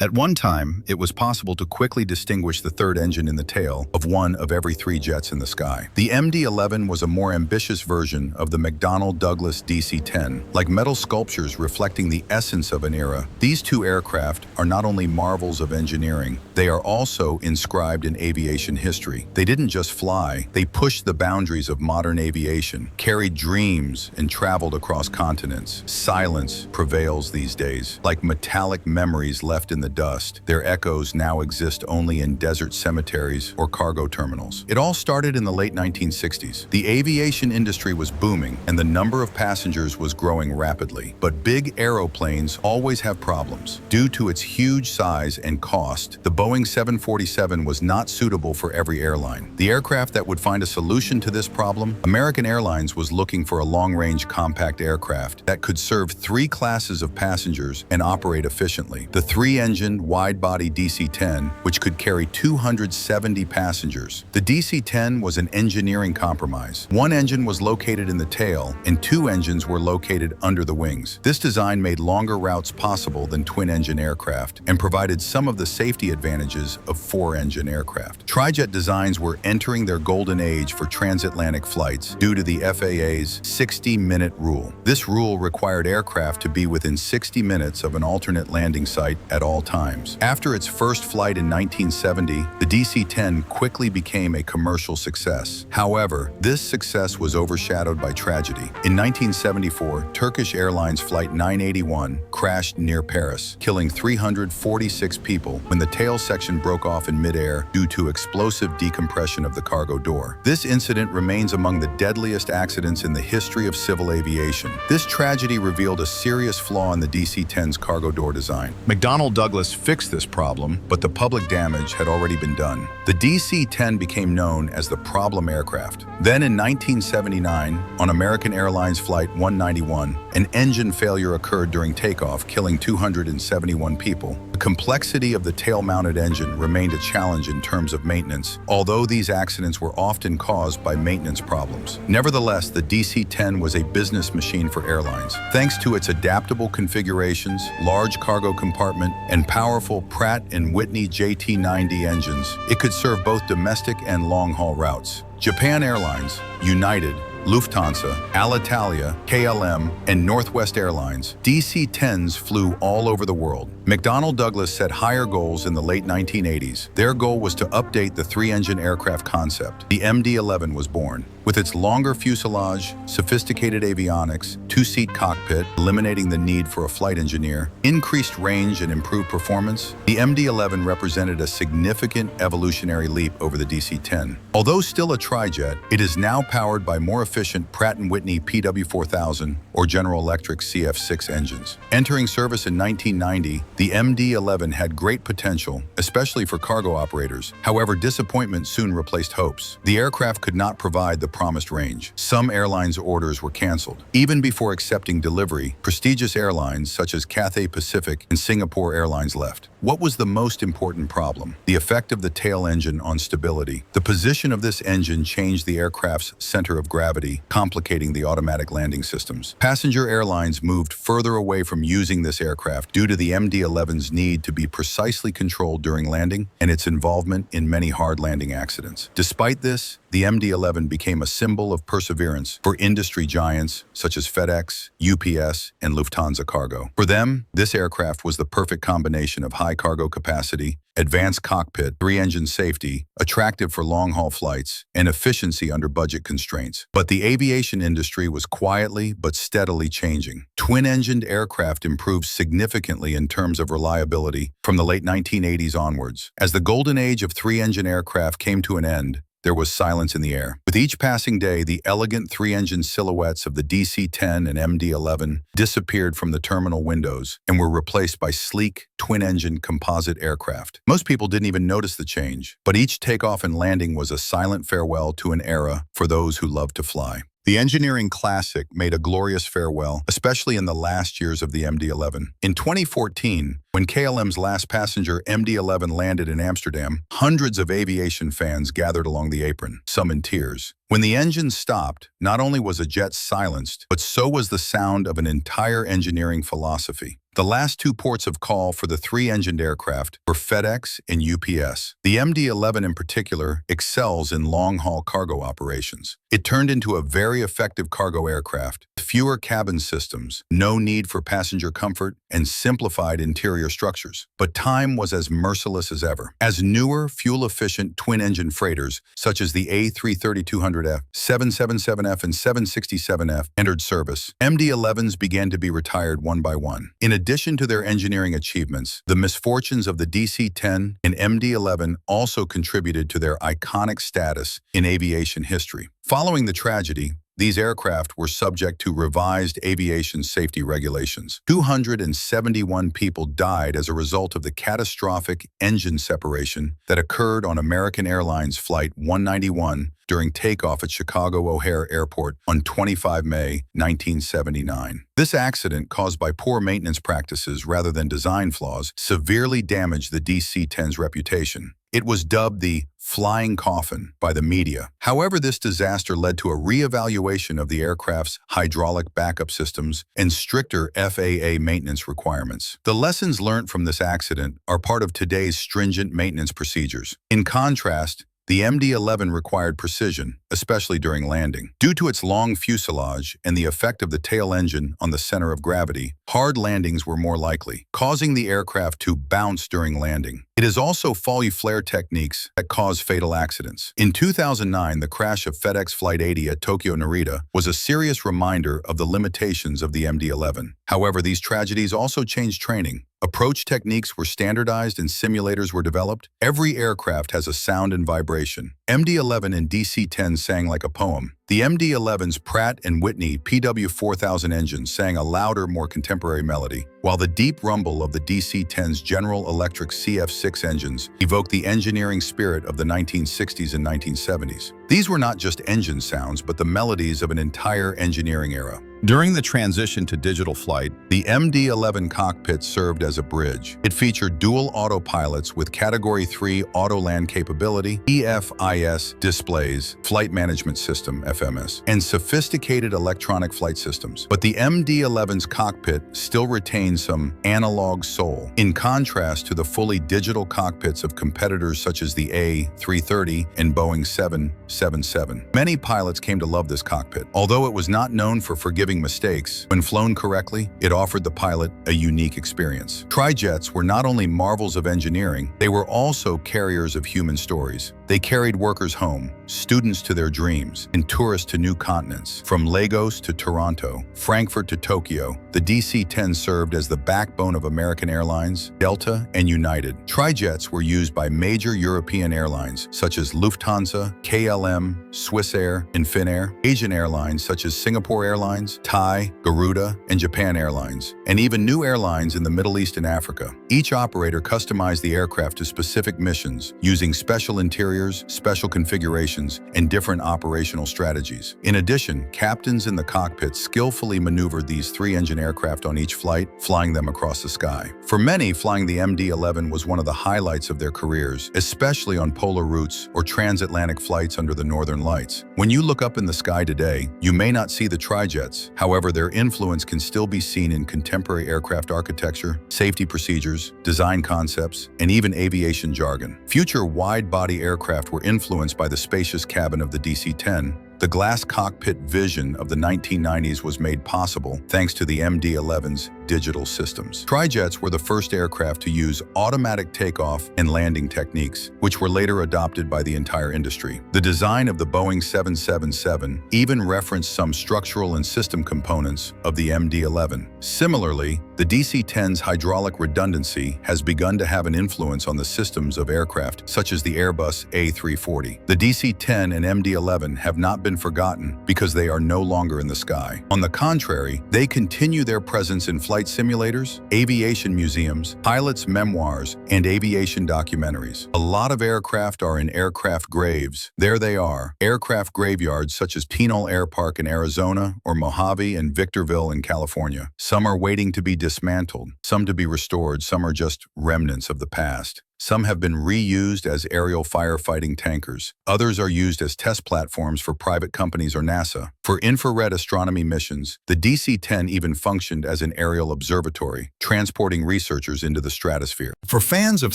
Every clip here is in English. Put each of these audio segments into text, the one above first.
At one time, it was possible to quickly distinguish the third engine in the tail of one of every three jets in the sky. The MD-11 was a more ambitious version of the McDonnell Douglas DC-10. Like metal sculptures reflecting the essence of an era, these two aircraft are not only marvels of engineering, they are also inscribed in aviation history. They didn't just fly, they pushed the boundaries of modern aviation, carried dreams, and traveled across continents. Silence prevails these days. Like metallic memories left in the dust, their echoes now exist only in desert cemeteries or cargo terminals. It all started in the late 1960s. The aviation industry was booming, and the number of passengers was growing rapidly. But big aeroplanes always have problems. Due to its huge size and cost, the Boeing 747 was not suitable for every airline. The aircraft that would find a solution to this problem, American Airlines was looking for a long-range compact aircraft that could serve three classes of passengers and operate efficiently. The three-engine wide-body DC-10, which could carry 270 passengers. The DC-10 was an engineering compromise. One engine was located in the tail, and two engines were located under the wings. This design made longer routes possible than twin-engine aircraft and provided some of the safety advantages of four-engine aircraft. Trijet designs were entering their golden age for transatlantic flights due to the FAA's 60-minute rule. This rule required aircraft to be within 60 minutes of an alternate landing site at all times. After its first flight in 1970, the DC-10 quickly became a commercial success. However, this success was overshadowed by tragedy. In 1974, Turkish Airlines Flight 981 crashed near Paris, killing 346 people when the tail section broke off in midair due to explosive decompression of the cargo door. This incident remains among the deadliest accidents in the history of civil aviation. This tragedy revealed a serious flaw in the DC-10's cargo door design. McDonnell Douglas fixed this problem, but the public damage had already been done. The DC-10 became known as the problem aircraft. Then in 1979, on American Airlines Flight 191, an engine failure occurred during takeoff, killing 271 people. The complexity of the tail-mounted engine remained a challenge in terms of maintenance, although these accidents were often caused by maintenance problems. Nevertheless, the DC-10 was a business machine for airlines. Thanks to its adaptable configurations, large cargo compartment, and powerful Pratt & Whitney JT90 engines, it could serve both domestic and long-haul routes. Japan Airlines, United, Lufthansa, Alitalia, KLM, and Northwest Airlines, DC-10s flew all over the world. McDonnell Douglas set higher goals in the late 1980s. Their goal was to update the three-engine aircraft concept. The MD-11 was born. With its longer fuselage, sophisticated avionics, two-seat cockpit, eliminating the need for a flight engineer, increased range and improved performance, the MD-11 represented a significant evolutionary leap over the DC-10. Although still a trijet, it is now powered by more efficient Pratt & Whitney PW4000 or General Electric CF6 engines. Entering service in 1990, the MD-11 had great potential, especially for cargo operators. However, disappointment soon replaced hopes. The aircraft could not provide the promised range. Some airlines' orders were canceled. Even before accepting delivery, prestigious airlines such as Cathay Pacific and Singapore Airlines left. What was the most important problem? The effect of the tail engine on stability. The position of this engine changed the aircraft's center of gravity, complicating the automatic landing systems. Passenger airlines moved further away from using this aircraft due to the MD-11's need to be precisely controlled during landing and its involvement in many hard landing accidents. Despite this, the MD-11 became a symbol of perseverance for industry giants such as FedEx, UPS, and Lufthansa Cargo. For them, this aircraft was the perfect combination of high cargo capacity, advanced cockpit, three-engine safety, attractive for long-haul flights, and efficiency under budget constraints. But the aviation industry was quietly but steadily changing. Twin-engined aircraft improved significantly in terms of reliability from the late 1980s onwards. As the golden age of three-engine aircraft came to an end, there was silence in the air. With each passing day, the elegant three-engine silhouettes of the DC-10 and MD-11 disappeared from the terminal windows and were replaced by sleek, twin-engine composite aircraft. Most people didn't even notice the change, but each takeoff and landing was a silent farewell to an era for those who loved to fly. The engineering classic made a glorious farewell, especially in the last years of the MD-11. In 2014, When KLM's last passenger MD-11 landed in Amsterdam, hundreds of aviation fans gathered along the apron, some in tears. When the engine stopped, not only was a jet silenced, but so was the sound of an entire engineering philosophy. The last two ports of call for the three-engined aircraft were FedEx and UPS. The MD-11 in particular excels in long-haul cargo operations. It turned into a very effective cargo aircraft, with fewer cabin systems, no need for passenger comfort, and simplified interior structures. But time was as merciless as ever. As newer, fuel-efficient twin-engine freighters, such as the A330-200F, 777F, and 767F, entered service, MD-11s began to be retired one by one. In addition to their engineering achievements, the misfortunes of the DC-10 and MD-11 also contributed to their iconic status in aviation history. Following the tragedy, these aircraft were subject to revised aviation safety regulations. 271 people died as a result of the catastrophic engine separation that occurred on American Airlines Flight 191 during takeoff at Chicago O'Hare Airport on 25 May 1979. This accident, caused by poor maintenance practices rather than design flaws, severely damaged the DC-10's reputation. It was dubbed the flying coffin by the media. However, this disaster led to a re-evaluation of the aircraft's hydraulic backup systems and stricter FAA maintenance requirements. The lessons learned from this accident are part of today's stringent maintenance procedures. In contrast, the MD-11 required precision, especially during landing. Due to its long fuselage and the effect of the tail engine on the center of gravity, hard landings were more likely, causing the aircraft to bounce during landing. It is also faulty flare techniques that cause fatal accidents. In 2009, the crash of FedEx Flight 80 at Tokyo Narita was a serious reminder of the limitations of the MD-11. However, these tragedies also changed training. Approach techniques were standardized and simulators were developed. Every aircraft has a sound and vibration. MD-11 and DC-10 sang like a poem. The MD-11's Pratt & Whitney PW4000 engine sang a louder, more contemporary melody, while the deep rumble of the DC-10's General Electric CF6 engines evoked the engineering spirit of the 1960s and 1970s. These were not just engine sounds, but the melodies of an entire engineering era. During the transition to digital flight, the MD-11 cockpit served as a bridge. It featured dual autopilots with Category 3 auto land capability, EFIS displays, flight management system, FMS, and sophisticated electronic flight systems. But the MD-11's cockpit still retains some analog soul, in contrast to the fully digital cockpits of competitors such as the A330 and Boeing 777. Many pilots came to love this cockpit. Although it was not known for forgiving mistakes, when flown correctly, it offered the pilot a unique experience. Trijets were not only marvels of engineering, they were also carriers of human stories. They carried workers home, students to their dreams, and tourists to new continents. From Lagos to Toronto, Frankfurt to Tokyo, the DC-10 served as the backbone of American Airlines, Delta, and United. Trijets were used by major European airlines such as Lufthansa, KLM, Swissair, and Finnair, Asian airlines such as Singapore Airlines, Thai, Garuda, and Japan Airlines, and even new airlines in the Middle East and Africa. Each operator customized the aircraft to specific missions, using special interiors, special configurations, and different operational strategies. In addition, captains in the cockpit skillfully maneuvered these three-engine aircraft on each flight, flying them across the sky. For many, flying the MD-11 was one of the highlights of their careers, especially on polar routes or transatlantic flights under the Northern Lights. When you look up in the sky today, you may not see the Trijets. However, their influence can still be seen in contemporary aircraft architecture, safety procedures, design concepts, and even aviation jargon. Future wide-body aircraft were influenced by the spacious cabin of the DC-10. The glass cockpit vision of the 1990s was made possible thanks to the MD-11's digital systems. Trijets were the first aircraft to use automatic takeoff and landing techniques, which were later adopted by the entire industry. The design of the Boeing 777 even referenced some structural and system components of the MD-11. Similarly, the DC-10's hydraulic redundancy has begun to have an influence on the systems of aircraft, such as the Airbus A340. The DC-10 and MD-11 have not been forgotten because they are no longer in the sky. On the contrary, they continue their presence in flight flight simulators, aviation museums, pilots' memoirs, and aviation documentaries. A lot of aircraft are in aircraft graves. There they are, aircraft graveyards such as Pinal Air Park in Arizona or Mojave and Victorville in California. Some are waiting to be dismantled, some to be restored, some are just remnants of the past. Some have been reused as aerial firefighting tankers. Others are used as test platforms for private companies or NASA. For infrared astronomy missions, the DC-10 even functioned as an aerial observatory, transporting researchers into the stratosphere. For fans of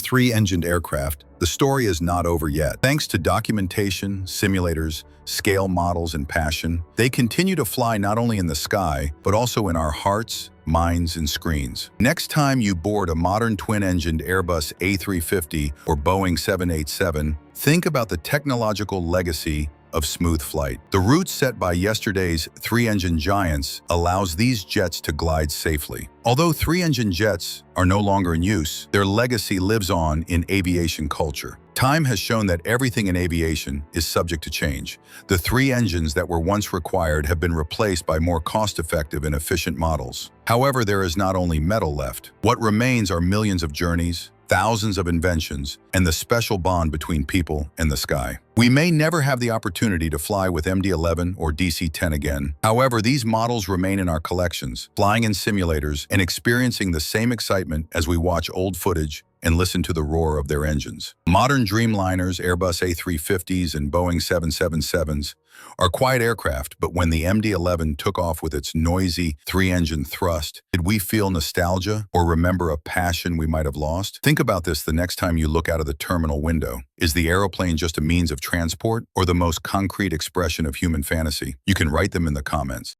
three-engined aircraft, the story is not over yet. Thanks to documentation, simulators, scale models, and passion, they continue to fly not only in the sky, but also in our hearts, minds, and screens. Next time you board a modern twin-engined Airbus A350 or Boeing 787, think about the technological legacy of smooth flight. The route set by yesterday's three-engine giants allows these jets to glide safely. Although three-engine jets are no longer in use, their legacy lives on in aviation culture. Time has shown that everything in aviation is subject to change. The three engines that were once required have been replaced by more cost-effective and efficient models. However, there is not only metal left. What remains are millions of journeys, thousands of inventions, and the special bond between people and the sky. We may never have the opportunity to fly with MD-11 or DC-10 again. However, these models remain in our collections, flying in simulators and experiencing the same excitement as we watch old footage and listen to the roar of their engines. Modern Dreamliners, Airbus A350s, and Boeing 777s are quiet aircraft, but when the MD-11 took off with its noisy three-engine thrust, did we feel nostalgia or remember a passion we might have lost? Think about this the next time you look out of the terminal window. Is the aeroplane just a means of transport or the most concrete expression of human fantasy? You can write them in the comments.